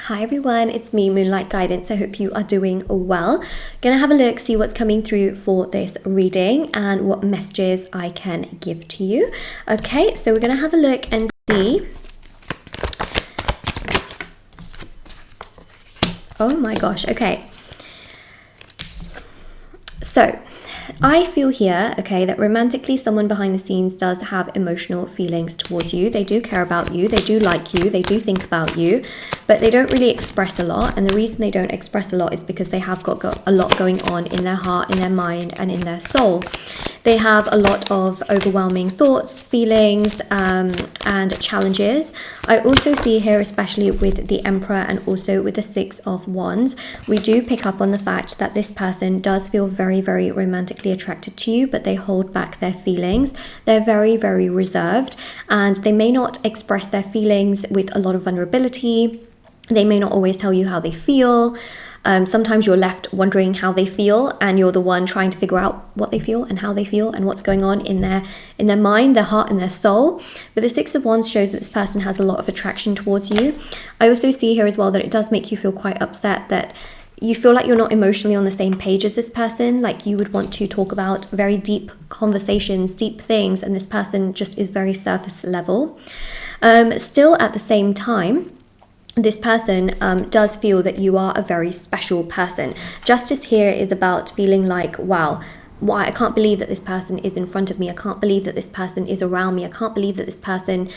Hi everyone, it's me, Moonlight Guidance. I hope you are doing well. Gonna have a look, see what's coming through for this reading and what messages I can give to you. Okay, so we're gonna have a look and see. Oh my gosh, okay. So, I feel here, okay, that romantically someone behind the scenes does have emotional feelings towards you. They do care about you, they do like you, they do think about you, but they don't really express a lot. And the reason they don't express a lot is because they have got a lot going on in their heart, in their mind, and in their soul. They have a lot of overwhelming thoughts, feelings, and challenges. I also see here, especially with the Emperor and also with the Six of Wands, we do pick up on the fact that this person does feel very, very romantically attracted to you, but they hold back their feelings. They're very, very reserved, and they may not express their feelings with a lot of vulnerability. They may not always tell you how they feel. Sometimes you're left wondering how they feel, and you're the one trying to figure out what they feel and how they feel and what's going on in their mind, their heart, and their soul. But the Six of Wands shows that this person has a lot of attraction towards you. I also see here as well that it does make you feel quite upset, that you feel like you're not emotionally on the same page as this person. Like you would want to talk about very deep conversations, deep things, and this person just is very surface level. Still at the same time, this person does feel that you are a very special person. Justice here is about feeling like, wow, why I can't believe that this person is in front of me. I can't believe that this person is around me. I can't believe that this person,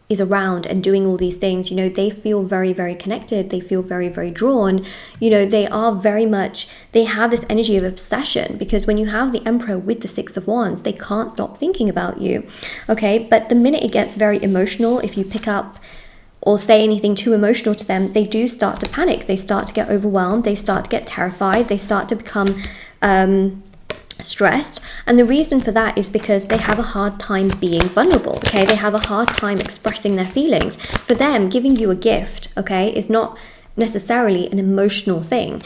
is around and doing all these things. They feel very, very connected. They feel very, very drawn. They are very much, they have this energy of obsession, because when you have the Emperor with the Six of Wands, they can't stop thinking about you. Okay, but the minute it gets very emotional, if you pick up or say anything too emotional to them, they do start to panic. They start to get overwhelmed. They start to get terrified. They start to become stressed. And the reason for that is because they have a hard time being vulnerable. Okay, they have a hard time expressing their feelings. For them, giving you a gift, okay, is not necessarily an emotional thing.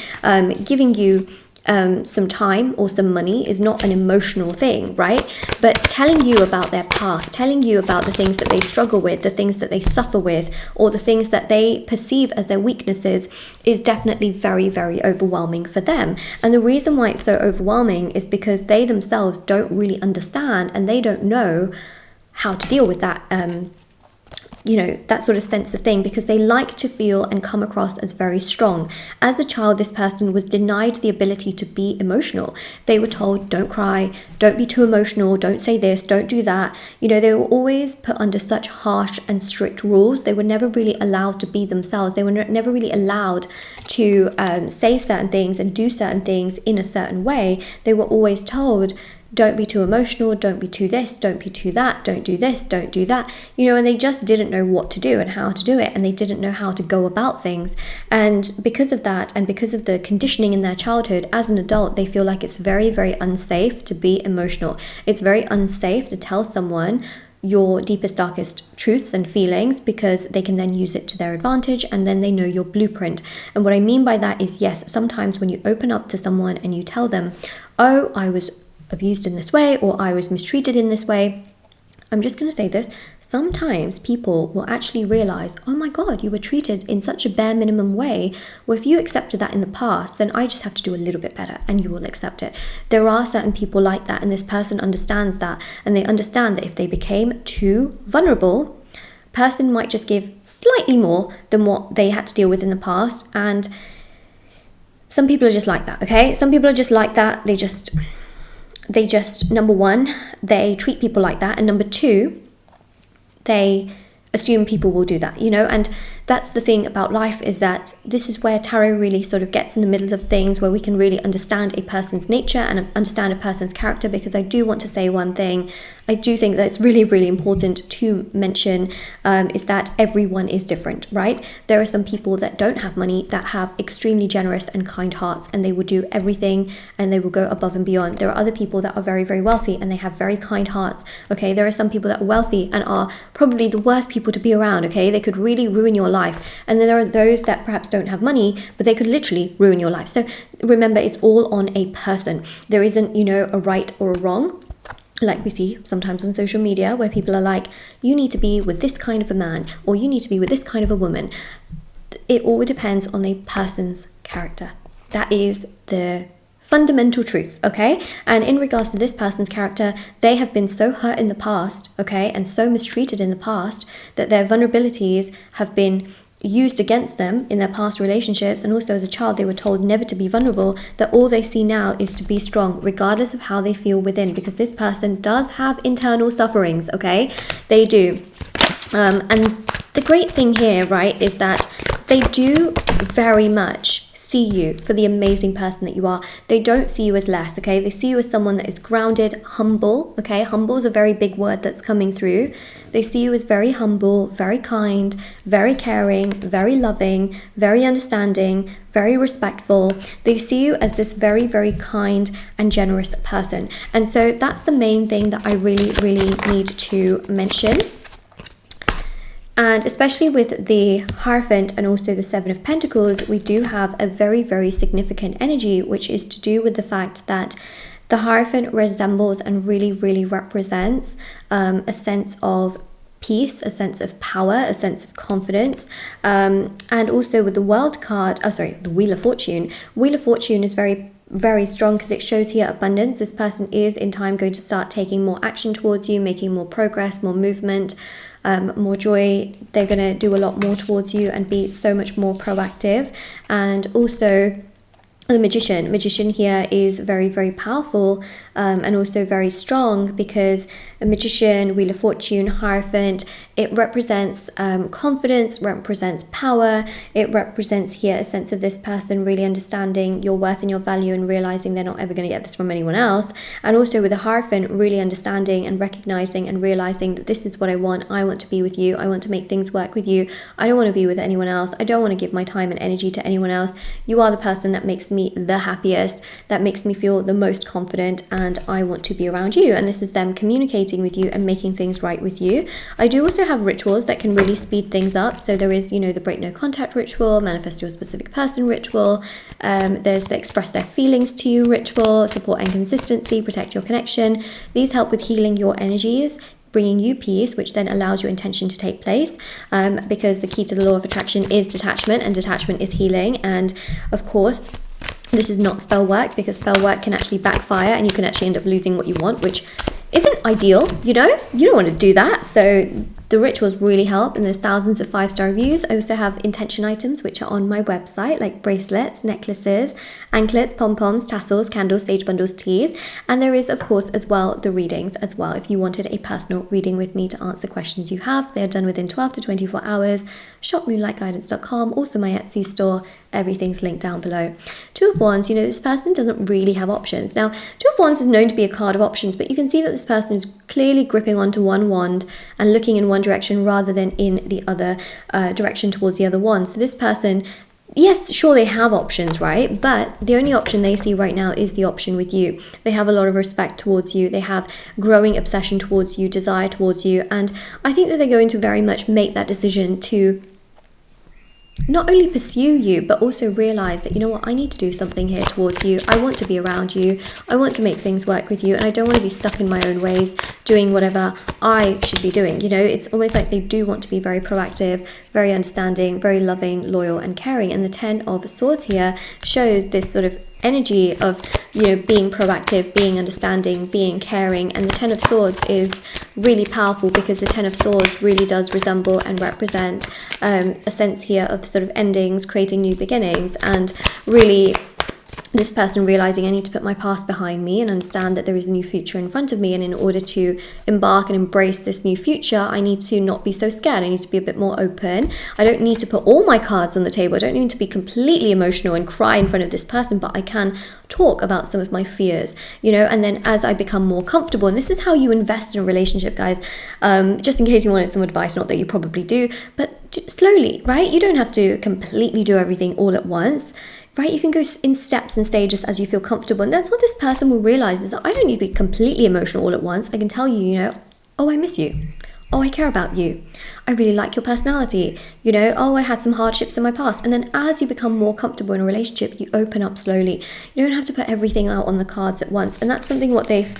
Giving you some time or some money is not an emotional thing, right? But telling you about their past, telling you about the things that they struggle with, the things that they suffer with, or the things that they perceive as their weaknesses is definitely very, very overwhelming for them. And the reason why it's so overwhelming is because they themselves don't really understand, and they don't know how to deal with that that sort of sense of thing, because they like to feel and come across as very strong. As a child, this person was denied the ability to be emotional. They were told, don't cry, don't be too emotional, don't say this, don't do that. They were always put under such harsh and strict rules. They were never really allowed to be themselves. They were never really allowed to say certain things and do certain things in a certain way. They were always told, don't be too emotional, don't be too this, don't be too that, don't do this, don't do that, and they just didn't know what to do and how to do it, and they didn't know how to go about things. And because of that, and because of the conditioning in their childhood, as an adult, they feel like it's very, very unsafe to be emotional. It's very unsafe to tell someone your deepest, darkest truths and feelings, because they can then use it to their advantage, and then they know your blueprint. And what I mean by that is, yes, sometimes when you open up to someone and you tell them, oh, I was abused in this way, or I was mistreated in this way, I'm just going to say this, sometimes people will actually realize, oh my God, you were treated in such a bare minimum way. Well, if you accepted that in the past, then I just have to do a little bit better and you will accept it. There are certain people like that, and this person understands that, and they understand that if they became too vulnerable, person might just give slightly more than what they had to deal with in the past. And some people are just like that, okay? Some people are just like that. They just, number one, they treat people like that, and number two, they assume people will do that, and that's the thing about life, is that this is where tarot really sort of gets in the middle of things, where we can really understand a person's nature and understand a person's character. Because I do want to say one thing, I do think that it's really, really important to mention, is that everyone is different, right? There are some people that don't have money that have extremely generous and kind hearts, and they will do everything and they will go above and beyond. There are other people that are very, very wealthy and they have very kind hearts, okay? There are some people that are wealthy and are probably the worst people to be around, okay? They could really ruin your life. And then there are those that perhaps don't have money, but they could literally ruin your life. So remember, it's all on a person. There isn't, a right or a wrong. like we see sometimes on social media, where people are like, you need to be with this kind of a man, or you need to be with this kind of a woman. It all depends on the person's character. That is the fundamental truth, okay? And in regards to this person's character, they have been so hurt in the past, okay, and so mistreated in the past, that their vulnerabilities have been used against them in their past relationships, and also as a child they were told never to be vulnerable, that all they see now is to be strong regardless of how they feel within, because this person does have internal sufferings, okay? They do. And the great thing here, right, is that they do very much see you for the amazing person that you are. They don't see you as less, okay? They see you as someone that is grounded, humble, okay? Humble is a very big word that's coming through. They see you as very humble, very kind, very caring, very loving, very understanding, very respectful. They see you as this very, very kind and generous person. And so that's the main thing that I really, really need to mention. And especially with the Hierophant and also the Seven of Pentacles, we do have a very, very significant energy, which is to do with the fact that the Hierophant resembles and really, really represents a sense of peace, a sense of power, a sense of confidence. And also with the World card, the Wheel of Fortune. Wheel of Fortune is very strong because it shows here abundance. This person is in time going to start taking more action towards you, making more progress, more movement, more joy. They're going to do a lot more towards you and be so much more proactive. And also the Magician here is very, very powerful and also very strong, because a Magician, Wheel of Fortune, Hierophant, it represents confidence, represents power. It represents here a sense of this person really understanding your worth and your value and realizing they're not ever going to get this from anyone else. And also with the Hierophant, really understanding and recognizing and realizing that this is what I want. I want to be with you. I want to make things work with you. I don't want to be with anyone else. I don't want to give my time and energy to anyone else. You are the person that makes me the happiest, that makes me feel the most confident, and I want to be around you. And this is them communicating with you and making things right with you. I do also have rituals that can really speed things up. So there is, the break no contact ritual, manifest your specific person ritual. There's the express their feelings to you ritual, support and consistency, protect your connection. These help with healing your energies, bringing you peace, which then allows your intention to take place, because the key to the law of attraction is detachment, and detachment is healing. And of course, this is not spell work, because spell work can actually backfire and you can actually end up losing what you want, which isn't ideal, you don't want to do that. So the rituals really help, and there's thousands of 5-star reviews. I also have intention items which are on my website, like bracelets, necklaces, anklets, pom-poms, tassels, candles, sage bundles, teas. And there is, of course, as well, the readings as well. If you wanted a personal reading with me to answer questions you have, they are done within 12 to 24 hours. Shop moonlightguidance.com, also my Etsy store. Everything's linked down below. Two of Wands, this person doesn't really have options. Now, Two of Wands is known to be a card of options, but you can see that this person is clearly gripping onto one wand and looking in one direction rather than in the other direction towards the other wand. So this person, yes, sure, they have options, right? But the only option they see right now is the option with you. They have a lot of respect towards you. They have growing obsession towards you, desire towards you. And I think that they're going to very much make that decision to not only pursue you, but also realize that, I need to do something here towards you. I want to be around you. I want to make things work with you. And I don't want to be stuck in my own ways doing whatever I should be doing. It's almost like they do want to be very proactive, very understanding, very loving, loyal, and caring. And the 10 of Swords here shows this sort of energy of, being proactive, being understanding, being caring. And the 10 of Swords is really powerful, because the 10 of Swords really does resemble and represent a sense here of sort of endings, creating new beginnings, and really this person realizing I need to put my past behind me and understand that there is a new future in front of me. And in order to embark and embrace this new future, I need to not be so scared. I need to be a bit more open. I don't need to put all my cards on the table. I don't need to be completely emotional and cry in front of this person, but I can talk about some of my fears, and then as I become more comfortable, and this is how you invest in a relationship, guys, just in case you wanted some advice, not that you probably do, but slowly, right? You don't have to completely do everything all at once. Right, you can go in steps and stages as you feel comfortable. And that's what this person will realize, is that I don't need to be completely emotional all at once. I can tell you, oh, I miss you. Oh, I care about you. I really like your personality. Oh, I had some hardships in my past. And then as you become more comfortable in a relationship, you open up slowly. You don't have to put everything out on the cards at once. And that's something what they've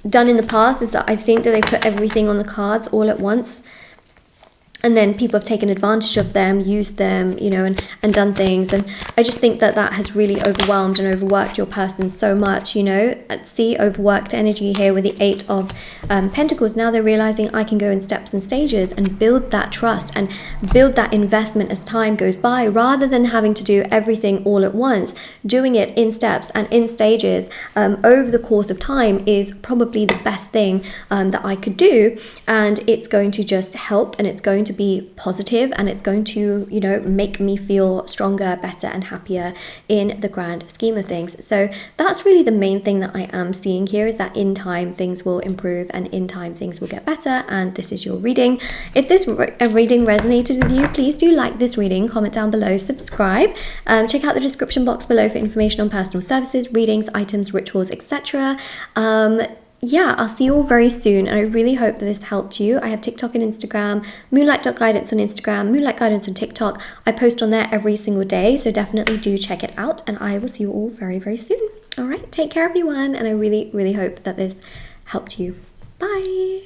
done in the past is that I think that they put everything on the cards all at once. And then people have taken advantage of them, used them, you know, and done things. And I just think that that has really overwhelmed and overworked your person so much, you know. See, overworked energy here with the 8 of Pentacles. Now they're realizing I can go in steps and stages and build that trust and build that investment as time goes by, rather than having to do everything all at once. Doing it in steps and in stages over the course of time is probably the best thing that I could do. And it's going to just help, and it's going to be positive, and it's going to, you know, make me feel stronger, better and happier in the grand scheme of things. So that's really the main thing that I am seeing here, is that in time things will improve and in time things will get better. And this is your reading. If this reading resonated with you, please do like this reading, comment down below, subscribe, check out the description box below for information on personal services, readings, items, rituals, etc. Yeah, I'll see you all very soon, and I really hope that this helped you. I have TikTok and Instagram, moonlight.guidance on Instagram, moonlight guidance on TikTok. I post on there every single day, so definitely do check it out, and I will see you all very, very soon. All right, take care everyone, and I really, really hope that this helped you. Bye.